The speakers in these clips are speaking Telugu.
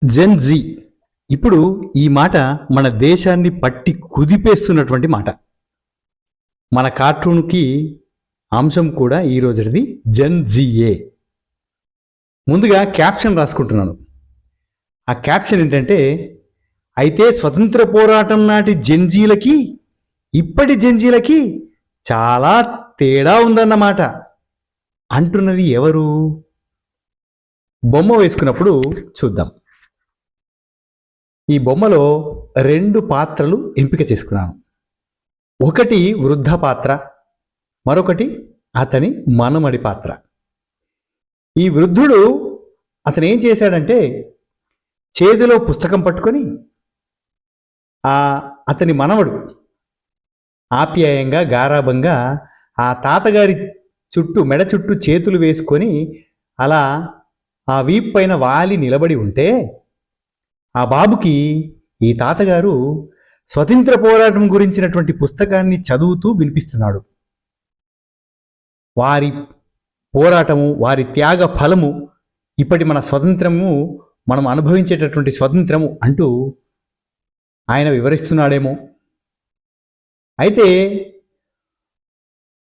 జెన్ జీ. ఇప్పుడు ఈ మాట మన దేశాన్ని పట్టి కుదిపేస్తున్నటువంటి మాట. మన కార్టూన్‌కి అంశం కూడా ఈ రోజుటిది జెన్ జీయే. ముందుగా క్యాప్షన్ రాసుకుంటున్నాను. ఆ క్యాప్షన్ ఏంటంటే, అయితే స్వతంత్ర పోరాటం నాటి జెన్జీలకి ఇప్పటి జెన్జీలకి చాలా తేడా ఉందన్నమాట. అంటున్నది ఎవరు? బొమ్మ వేసుకున్నప్పుడు చూద్దాం. ఈ బొమ్మలో 2 పాత్రలు ఎంపిక చేసుకున్నాను. ఒకటి వృద్ధ పాత్ర, మరొకటి అతని మనమడి పాత్ర. ఈ వృద్ధుడు అతను ఏం చేశాడంటే, చేతిలో పుస్తకం పట్టుకొని అతని మనవడు ఆప్యాయంగా గారాబంగా ఆ తాతగారి మెడ చుట్టూ చేతులు వేసుకొని అలా ఆ వీపు పైన వాలి నిలబడి ఉంటే, ఆ బాబుకి ఈ తాతగారు స్వతంత్ర పోరాటం గురించినటువంటి పుస్తకాన్ని చదువుతూ వినిపిస్తున్నాడు. వారి పోరాటము, వారి త్యాగ ఫలము, ఇప్పటి మన స్వతంత్రము, మనం అనుభవించేటటువంటి స్వతంత్రము అంటూ ఆయన వివరిస్తున్నాడేమో. అయితే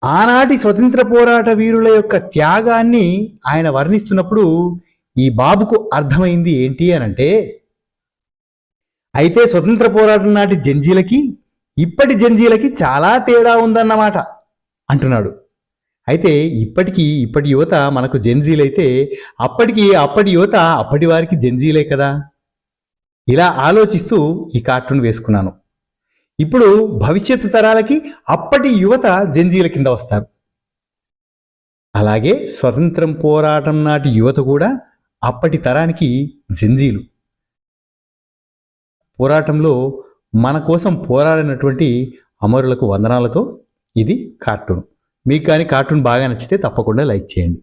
ఆనాటి స్వతంత్ర పోరాట వీరుల యొక్క త్యాగాన్ని ఆయన వర్ణిస్తున్నప్పుడు ఈ బాబుకు అర్థమైంది ఏంటి అనంటే, అయితే స్వతంత్ర పోరాటం నాటి జంజీలకి ఇప్పటి జంజీలకి చాలా తేడా ఉందన్నమాట అంటున్నాడు. అయితే ఇప్పటి యువత మనకు జెన్జీలైతే అప్పటి యువత అప్పటి వారికి జెన్జీలే కదా. ఇలా ఆలోచిస్తూ ఈ కార్టూన్ వేసుకున్నాను. ఇప్పుడు భవిష్యత్తు తరాలకి అప్పటి యువత జెన్జీల కింద వస్తారు. అలాగే స్వతంత్రం పోరాటం నాటి యువత కూడా అప్పటి తరానికి జెన్జీలు. పోరాటంలో మన కోసం పోరాడినటువంటి అమరులకు వందనాలతో ఇది కార్టూన్. మీకు కానీ కార్టూన్ బాగా నచ్చితే తప్పకుండా లైక్ చేయండి.